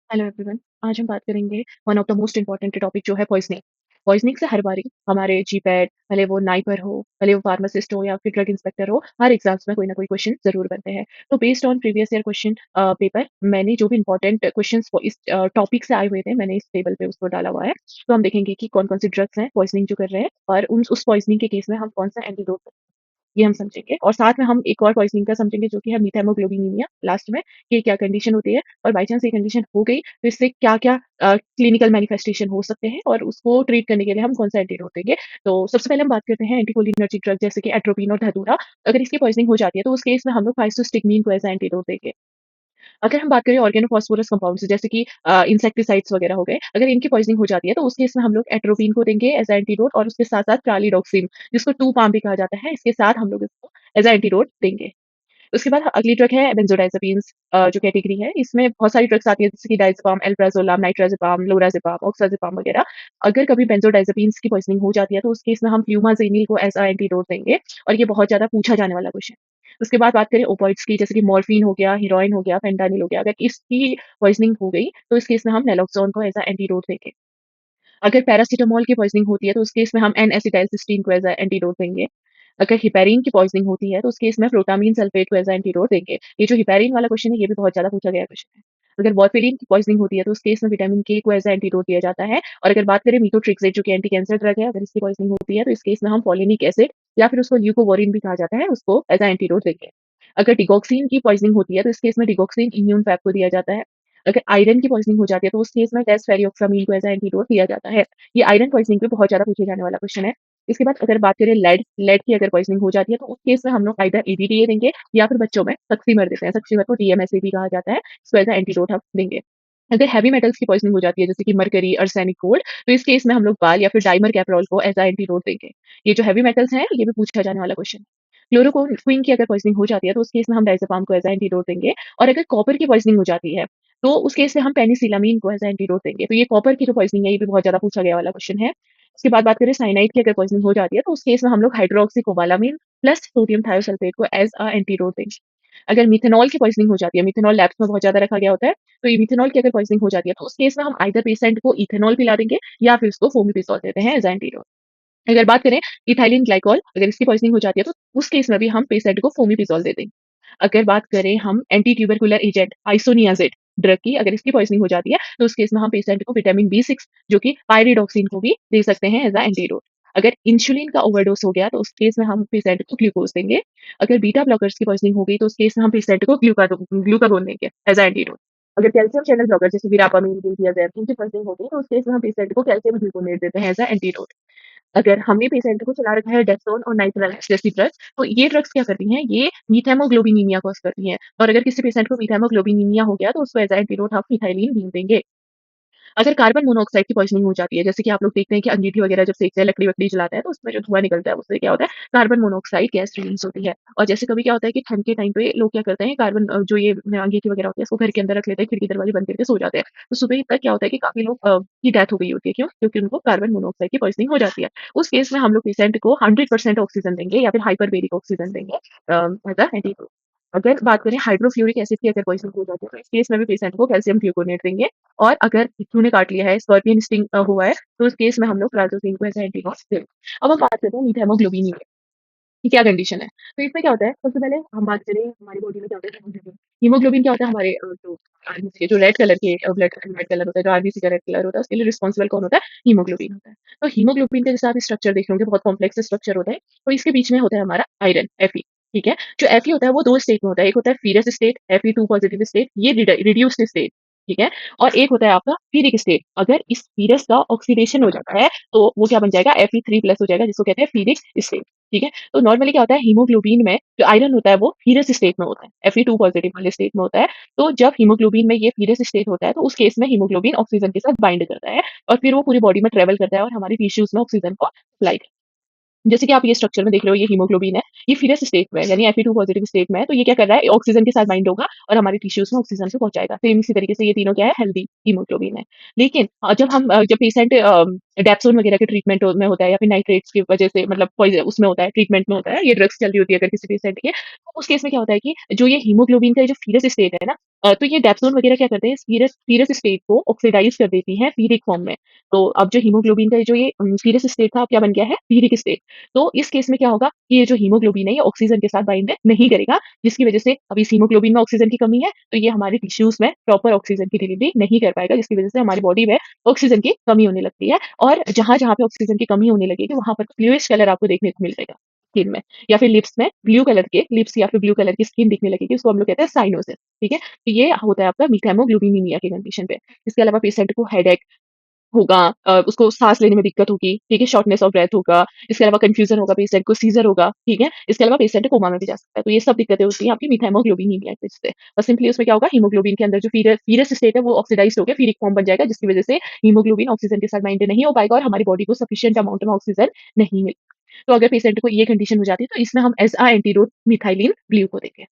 Hello everyone. आज हम बात करेंगे one of the most important topic जो है पॉइजनिंग। पॉइजनिंग से हर बारी हमारे जीपैट भले वो नाइपर हो, भले वो फार्मासिस्ट हो या फिर ड्रग इंस्पेक्टर हो, हर एग्जाम्स में कोई ना कोई क्वेश्चन जरूर बनते हैं। तो based on previous year question paper मैंने जो भी इंपॉर्टेंट क्वेश्चंस इस टॉपिक से आए हुए थे मैंने इस टेबल पे उसको डाला हुआ है। तो हम देखेंगे कि कौन कौन सी ड्रग्स हैं पॉइजनिंग जो कर रहे हैं और उस पॉइजनिंग के केस में हम कौन सा एंटीडोट ये हम समझेंगे और साथ में हम एक और पॉइज़निंग का समझेंगे जो कि है मीथाइमोग्लोबिनीमिया लास्ट में, कि क्या कंडीशन होती है और बाय चांस ये कंडीशन हो गई तो इससे क्या-क्या क्लिनिकल मैनिफेस्टेशन हो सकते हैं और उसको ट्रीट करने के लिए हम कौन-सा एंटीडोट देंगे। तो सबसे पहले हम बात करते हैं एंटीकोलिनर्जिक ड्रग जैसे कि एट्रोपिन और धतूरा। अगर इसकी पॉइज़निंग हो जाती है तो उस केस में हम लोग फाइसोस्टिग्मीन को एज़ अ एंटीडोट देंगे। अगर हम बात करें ऑर्गेनोफॉस्फोरस कंपाउंड्स जैसे कि इंसेक्टिसाइड्स वगैरह हो गए, अगर इनकी पॉइज़निंग हो जाती है तो उस केस में हम लोग एट्रोपिन को देंगे एज़ अ एंटीडोट और उसके साथ-साथ प्रालिडॉक्सिन जिसको 2 पाम भी कहा जाता है, इसके साथ हम लोग इसको एज़ अ एंटीडोट देंगे। उसके बाद अगली ड्रग है बेंजोडाइज़ेपिन्स जो कैटेगरी है, इसमें बहुत सारी ड्रग्स आती है जैसे कि डायज़ेपाम, एल्प्राज़ोलाम, नाइट्राज़ेपाम, लोराज़ेपाम, ऑक्साज़ेपाम वगैरह। अगर कभी बेंजोडाइज़ेपिन्स की पॉइज़निंग हो जाती है तो उस केस में हम फ्लूमाज़ेनिल को एज़ अ एंटीडोट देंगे और ये बहुत ज़्यादा पूछा जाने वाला क्वेश्चन है। उसके बाद बात करें ओपिएड्स की जैसे कि मॉर्फिन हो गया, हेरोइन हो गया, फेंटानिल हो गया, अगर इसकी पॉइज़निंग हो गई तो इस केस में हम नैलोक्सोन को एज़ अ एंटीडोट देंगे। अगर पैरासिटामोल की पॉइज़निंग होती है तो उस केस में हम एन-एसिटाइलसिस्टीन को एज़ अ एंटीडोट देंगे। अगर हेपेरिन की पॉइज़निंग होती है तो उस केस में प्रोटामीन सल्फेट को एज़ अ एंटीडोट देंगे। ये जो हेपेरिन वाला क्वेश्चन है ये भी बहुत ज़्यादा पूछा गया क्वेश्चन है। अगर वारफेरिन की पॉइज़निंग होती है तो उस केस में विटामिन के को एज़ अ एंटीडोट दिया जाता है और अगर बात करें मीथोट्रेक्सेट जो कि एंटी कैंसर ड्रग है, अगर इसकी पॉइज़निंग होती है तो इस केस में हम फोलिनिक एसिड या फिर उसको ल्यूकोवोरिन भी कहा जाता है, उसको एज़ अ एंटीडोट देंगे। अगर डिगॉक्सिन की पॉइज़निंग होती है तो इस केस में डिगॉक्सिन इम्यून पैप को दिया जाता है। अगर आयरन की पॉइज़निंग हो जाती है तो उस केस में डेस्फेरियोक्सामिन को एज़ अ एंटीडोट दिया जाता है। ये आयरन पॉइज़निंग पे बहुत ज़्यादा पूछे जाने वाला क्वेश्चन है। इसके बाद अगर बात करें लेड, लेड की अगर पॉइज़निंग हो जाती है तो उस केस में हम लोग आइदर एडीडीए देंगे या फिर बच्चों में सक्सीमर देते हैं। सक्सीमर को डीएमएसए भी कहा जाता है, इसको एज़ अ एंटीडोट हम देंगे। अगर हेवी मेटल्स की पॉइज़निंग हो जाती है जैसे कि मरकरी, आर्सेनिक, गोल्ड तो इस केस में हम लोग बाल या फिर डाइमर कैप्रोल को एज़ अ एंटीडोट देंगे। ये जो हेवी मेटल्स हैं ये भी पूछा जाने वाला क्वेश्चन है। क्लोरोक्वीन की अगर पॉइज़निंग हो जाती है तो उस केस में हम डायज़ेपाम को एज़ अ एंटीडोट देंगे और अगर कॉपर की पॉइज़निंग हो जाती है तो उस केस में हम पेनिसिलामाइन को एज़ अ एंटीडोट देंगे। तो ये कॉपर की जो पॉइज़निंग है ये भी बहुत ज़्यादा पूछा गया वाला क्वेश्चन है। उसके बाद बात करें साइनाइड की अगर पॉइज़निंग हो जाती है तो उस केस में हम लोग हाइड्रोक्सीकोबालामिन प्लस सोडियम थायोसल्फेट को एज़ अ एंटीडोट देंगे। अगर मिथेनॉल की पॉइज़निंग हो जाती है, मिथेनॉल लैब्स में बहुत ज़्यादा रखा गया होता है, तो ये मिथेनॉल की अगर पॉइज़निंग हो जाती है तो उस केस में हम आइदर पेशेंट को इथेनॉल पिला देंगे या फिर उसको फोमिपिज़ोल देते हैं एज़ अ एंटीडोट। अगर बात करें इथाइलिन ग्लाइकॉल अगर इसकी पॉइज़निंग हो जाती है तो उस केस में भी हम पेशेंट को फोमिपिज़ोल दे देंगे। अगर बात करें हम anti tubercular agent isoniazid drug की अगर इसकी पॉइज़निंग हो जाती है तो उस केस में हम पेशेंट को विटामिन बी6 जो कि पायरिडॉक्सिन को भी दे सकते हैं एज़ अ एंटीडोट। अगर इंसुलिन का ओवरडोज़ हो गया तो उस केस में हम पेशेंट को ग्लूकोज़ देंगे। अगर बीटा ब्लॉकर्स की पॉइज़निंग हो गई तो उस केस में हम पेशेंट को ग्लूकागोन देंगे एज़ अ एंटीडोट। अगर कैल्शियम चैनल ब्लॉकर जैसे वीरापामिन, दिल्तियाज़ेब इनकी पॉइज़निंग हो गई तो उस केस में हम पेशेंट को कैल्शियम ग्लूकोनेट देते हैं एज़ अ एंटीडोट। अगर हमने पेशेंट को चला रखा है डेक्सोन और नाइट्रोलैक्स जैसी ड्रग्स, तो ये ड्रग्स क्या करती हैं, ये मीथाइमोग्लोबिनीमिया कॉज़ करती हैं और अगर किसी पेशेंट को मीथाइमोग्लोबिनीमिया हो गया, तो उसको एज़ अ एंटीडोट हम मिथाइलिन बीन देंगे। अगर कार्बन मोनोऑक्साइड की पॉइज़निंग हो जाती है, जैसे कि आप लोग देखते हैं कि अंगीठी वगैरह जब सेकते हैं, लकड़ी-वकड़ी जलाते हैं, तो उसमें जो धुआँ निकलता है, उससे क्या होता है, कार्बन मोनोऑक्साइड गैस रिलीज़ होती है। और जैसे कभी क्या होता है कि ठंड के टाइम पे लोग क्या करते हैं, जो ये अंगीठी वगैरह होती है, इसको घर के अंदर रख लेते हैं, खिड़की दरवाजे बंद करके सो जाते हैं। तो सुबह तक क्या होता है कि काफ़ी लोग की डेथ हो गई होती है, क्यों? क्योंकि उनको कार्बन मोनोऑक्साइड की पॉइज़निंग हो जाती है। उस केस में हम लोग पेशेंट को 100% ऑक्सीजन देंगे या फिर हाइपरबेरिक ऑक्सीजन देंगे एज़ अ एंटीडोट। अगर बात करें हाइड्रोफ्लोरिक एसिड की अगर पॉइज़निंग हो जाती है, तो इस केस में भी पेशेंट को कैल्शियम ग्लूकोनेट देंगे और अगर बिच्छू ने काट लिया है, स्कॉर्पियन स्टिंग हुआ है, तो उस केस में हम लोग प्राज़ोसिन को एज़ अ एंटीडोट देंगे। अब हम बात करते हैं मीथाइमोग्लोबिन की क्या कंडीशन है। तो इसमें क्या होता है, सबसे पहले हम बात करें हमारी बॉडी में क्या होता है हीमोग्लोबिन। हीमोग्लोबिन क्या होता है हमारे जो आरबीसी के जो रेड कलर के ब्लड रेड कलर होता है, जो आरबीसी का रेड कलर होता है, उसके लिए रिस्पॉन्सिबल कौन होता है? हीमोग्लोबिन होता है। तो हीमोग्लोबिन का जैसे आप स्ट्रक्चर देख रहे होंगे बहुत कॉम्प्लेक्स स्ट्रक्चर होता है। तो इसके बीच में होता है हमारा आयरन Fe, ठीक है? जो Fe होता है वो 2 स्टेट में होता है। एक होता है ferrous state, Fe2 positive state, ये रिड्यूस्ड स्टेट, ठीक है? और एक होता है आपका फेरिक स्टेट। अगर इस फेरस का ऑक्सीडेशन हो जाता है, तो वो क्या बन जाएगा? Fe3+ हो जाएगा, जिसको कहते हैं फेरिक स्टेट, ठीक है? तो नॉर्मली क्या होता है हीमोग्लोबिन में जो आयरन होता है वो फेरस स्टेट में होता है, Fe2 पॉजिटिव वाले स्टेट में होता है। तो जब हीमोग्लोबिन में ये फेरस स्टेट होता है तो उस केस में हीमोग्लोबिन ऑक्सीजन के साथ बाइंड करता है और फिर वो पूरी बॉडी में ट्रैवल करता है और हमारी टिश्यूज में ऑक्सीजन को सप्लाई करता है। जैसे कि आप ये स्ट्रक्चर में देख रहे हो, ये हीमोग्लोबिन है, ये फेरस स्टेट में है, यानी Fe2 पॉजिटिव स्टेट में है, तो ये क्या कर रहा है, ऑक्सीजन के साथ बाइंड होगा और हमारी टिश्यूज में ऑक्सीजन को पहुंचाएगा। सेम इसी तरीके से ये तीनों क्या है, हेल्दी हीमोग्लोबिन है। लेकिन जब पेशेंट डेप्सोन वगैरह के ट्रीटमेंट में होता है या फिर नाइट्रेट्स की वजह से मतलब उसमें होता है, ट्रीटमेंट में होता है, ये ड्रग्स चल रही होती है अगर किसी पेशेंट की, तो उस केस में क्या होता है कि जो ये हीमोग्लोबिन का ये जो फीरस स्टेट है ना, तो ये डेप्सोन वगैरह क्या करते हैं, इस फीरस फीरस स्टेट को ऑक्सीडाइज़ कर देती हैं फीरिक फॉर्म में। तो अब जो हीमोग्लोबिन का ये फीरस स्टेट था, अब क्या बन गया है, फीरिक स्टेट। तो इस केस में क्या होगा कि ये जो हीमोग्लोबिन है, ये ऑक्सीजन के साथ बाइंड नहीं करेगा, जिसकी वजह से अब इस हीमोग्लोबिन में ऑक्सीजन की कमी है, तो ये हमारे टिश्यूज़ में प्रॉपर ऑक्सीजन की डिलीवरी नहीं कर पाएगा, जिसकी वजह से हमारी बॉडी में ऑक्सीजन की कमी होने लगती है। और जहाँ-जहाँ पे ऑक्सीजन की कमी होने लगेगी, वहाँ पर ब्लूइश कलर आपको देखने को मिलेगा स्किन में, या फिर लिप्स में ब्लू कलर के लिप्स या फिर ब्लू कलर की स्किन दिखने लगेगी, उसको हम लोग कहते हैं साइनोसिस, ठीक है? तो ये होता है आपका मीथैमोग्लोबिनीमिया की कंडीशन पे। इसके अलावा पेशेंट को हेडेक होगा, उसको साँस लेने में दिक्कत होगी, ठीक है? शॉर्टनेस ऑफ ब्रेथ होगा, इसके अलावा कन्फ्यूज़न होगा, पेशेंट को सीज़र होगा, ठीक है? इसके अलावा पेशेंट कोमा में भी जा सकता है। तो ये सब दिक्कतें होती हैं आपकी मीथैमोग्लोबिनीमिया की वजह से। और सिंपली उसमें क्या होगा, हीमोग्लोबिन के अंदर जो फीरस स्टेट है वो ऑक्सीडाइज़्ड होके फीरिक फॉर्म बन जाएगा, जिसकी वजह से हीमोग्लोबिन ऑक्सीजन के साथ बाइंड नहीं हो पाएगा और हमारी बॉडी को सफिशिएंट अमाउंट में ऑक्सीजन नहीं मिलेगा। तो अगर पेशेंट को ये कंडीशन हो जाती है, तो इसमें हम as a antidote methylene blue को देंगे।